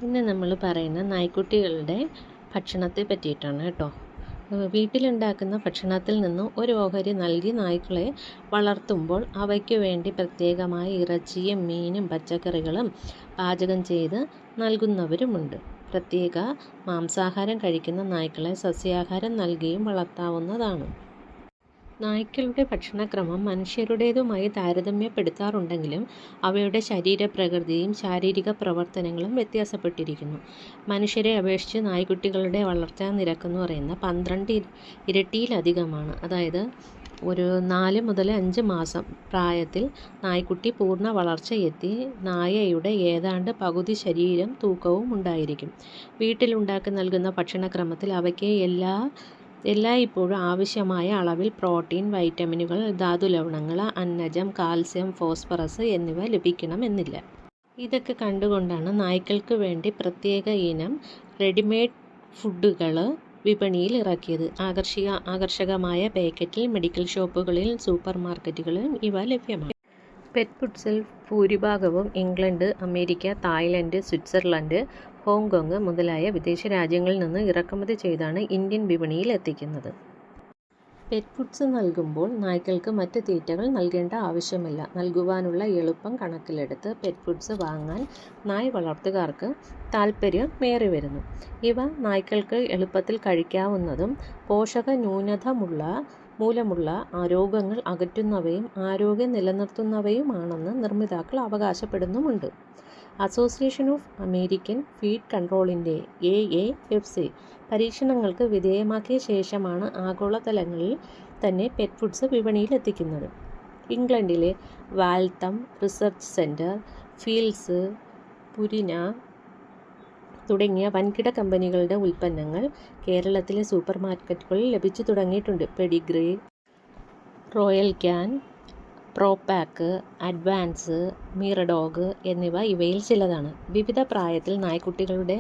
ഇന്ന് നമ്മൾ പറയുന്ന നായ്ക്കുട്ടികളുടെ ഭക്ഷണത്തെ പറ്റിയിട്ടാണ് കേട്ടോ. വീട്ടിലുണ്ടാക്കുന്ന ഭക്ഷണത്തിൽ നിന്നും ഒരു ഓഹരി നൽകി നായ്ക്കളെ വളർത്തുമ്പോൾ അവയ്ക്ക് വേണ്ടി പ്രത്യേകമായ ഇറച്ചിയും മീനും പച്ചക്കറികളും പാചകം ചെയ്ത് നൽകുന്നവരുമുണ്ട്. പ്രത്യേക മാംസാഹാരം കഴിക്കുന്ന നായ്ക്കളെ സസ്യാഹാരം നൽകിയും വളർത്താവുന്നതാണ്. നായ്ക്കളുടെ ഭക്ഷണക്രമം മനുഷ്യരുടേതുമായി താരതമ്യപ്പെടുത്താറുണ്ടെങ്കിലും അവയുടെ ശരീരപ്രകൃതിയും ശാരീരിക പ്രവർത്തനങ്ങളും വ്യത്യാസപ്പെട്ടിരിക്കുന്നു. മനുഷ്യരെ അപേക്ഷിച്ച് നായ്ക്കുട്ടികളുടെ വളർച്ചാ നിരക്കെന്ന് പറയുന്നത് 12 ഇരട്ടിയിലധികമാണ്. അതായത് ഒരു 4 മുതൽ 5 മാസം പ്രായത്തിൽ നായ്ക്കുട്ടി പൂർണ്ണ വളർച്ചയെത്തി നായയുടെ ഏതാണ്ട് പകുതി ശരീരം തൂക്കവും ഉണ്ടായിരിക്കും. വീട്ടിലുണ്ടാക്കി നൽകുന്ന ഭക്ഷണക്രമത്തിൽ അവയ്ക്ക് എല്ലായ്പ്പോഴും ആവശ്യമായ അളവിൽ പ്രോട്ടീൻ, വൈറ്റമിനുകൾ, ധാതുലവണങ്ങൾ, അന്നജം, കാൽസ്യം, ഫോസ്ഫറസ് എന്നിവ ലഭിക്കണമെന്നില്ല. ഇതൊക്കെ കണ്ടുകൊണ്ടാണ് നായ്ക്കൾക്ക് വേണ്ടി പ്രത്യേക ഇനം റെഡിമെയ്ഡ് ഫുഡുകൾ വിപണിയിൽ ഇറക്കിയത്. ആകർഷകമായ പാക്കറ്റിൽ മെഡിക്കൽ ഷോപ്പുകളിൽ, സൂപ്പർ മാർക്കറ്റുകളിലും ഇവ ലഭ്യമാണ്. പെറ്റ് ഫുഡ്സിൽ ഭൂരിഭാഗവും England, America, Thailand, Switzerland, Hong Kong മുതലായ വിദേശ രാജ്യങ്ങളിൽ നിന്ന് ഇറക്കുമതി ചെയ്താണ് ഇന്ത്യൻ വിപണിയിൽ എത്തിക്കുന്നത്. പെറ്റ് ഫുഡ്സ് നൽകുമ്പോൾ നായ്ക്കൾക്ക് മറ്റ് തീറ്റകൾ നൽകേണ്ട ആവശ്യമില്ല. നൽകുവാനുള്ള എളുപ്പം കണക്കിലെടുത്ത് പെറ്റ് ഫുഡ്സ് വാങ്ങാൻ നായ് വളർത്തുകാർക്ക് താൽപ്പര്യമേറി വരുന്നു. ഇവ നായ്ക്കൾക്ക് എളുപ്പത്തിൽ കഴിക്കാവുന്നതും പോഷക ന്യൂനത മൂലമുള്ള രോഗങ്ങൾ അകറ്റുന്നവയും ആരോഗ്യം നിലനിർത്തുന്നവയുമാണെന്ന് നിർമ്മാതാക്കൾ അവകാശപ്പെടുന്നുമുണ്ട്. അസോസിയേഷൻ ഓഫ് അമേരിക്കൻ ഫീഡ് കൺട്രോളിൻ്റെ AAFC പരീക്ഷണങ്ങൾക്ക് വിധേയമാക്കിയ ശേഷമാണ് ആഗോളതലങ്ങളിൽ തന്നെ പെറ്റ് ഫുഡ്സ് വിപണിയിലെത്തിക്കുന്നത്. ഇംഗ്ലണ്ടിലെ Waltham research centre, Fields, Purina തുടങ്ങിയ വൻകിട കമ്പനികളുടെ ഉൽപ്പന്നങ്ങൾ കേരളത്തിലെ സൂപ്പർ മാർക്കറ്റുകളിൽ ലഭിച്ചു തുടങ്ങിയിട്ടുണ്ട്. Pedigree, Royal Canin, Propack, Advance, Miradog എന്നിവ ഇവയിൽ ചിലതാണ്. വിവിധ പ്രായത്തിൽ നായ്ക്കുട്ടികളുടെ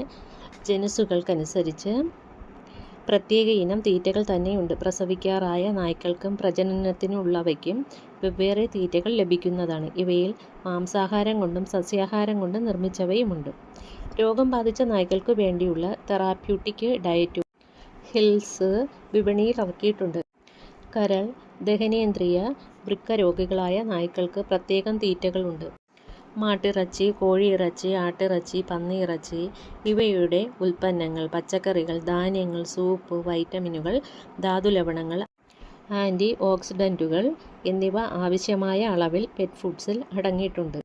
ജനുസുകൾക്കനുസരിച്ച് പ്രത്യേക ഇനം തീറ്റകൾ തന്നെയുണ്ട്. പ്രസവിക്കാറായ നായ്ക്കൾക്കും പ്രജനനത്തിനുള്ളവയ്ക്കും വെവ്വേറെ തീറ്റകൾ ലഭിക്കുന്നതാണ്. ഇവയിൽ മാംസാഹാരം കൊണ്ടും സസ്യാഹാരം കൊണ്ടും നിർമ്മിച്ചവയുമുണ്ട്. രോഗം ബാധിച്ച നായ്ക്കൾക്ക് വേണ്ടിയുള്ള തെറാപ്യൂട്ടിക് ഡയറ്റും ഹിൽസ് വിപണിയിൽ ഇറക്കിയിട്ടുണ്ട്. കരൾ, ദഹനേന്ദ്രിയ, വൃക്ക രോഗികളായ നായ്ക്കൾക്ക് പ്രത്യേകം തീറ്റകളുണ്ട്. മാട്ടിറച്ചി, കോഴിയിറച്ചി, ആട്ടിറച്ചി, പന്നിയിറച്ചി ഇവയുടെ ഉൽപ്പന്നങ്ങൾ, പച്ചക്കറികൾ, ധാന്യങ്ങൾ, സൂപ്പ്, വൈറ്റമിനുകൾ, ധാതുലവണങ്ങൾ, ആൻറ്റി ഓക്സിഡൻറ്റുകൾ എന്നിവ ആവശ്യമായ അളവിൽ പെറ്റ് ഫുഡ്സിൽ അടങ്ങിയിട്ടുണ്ട്.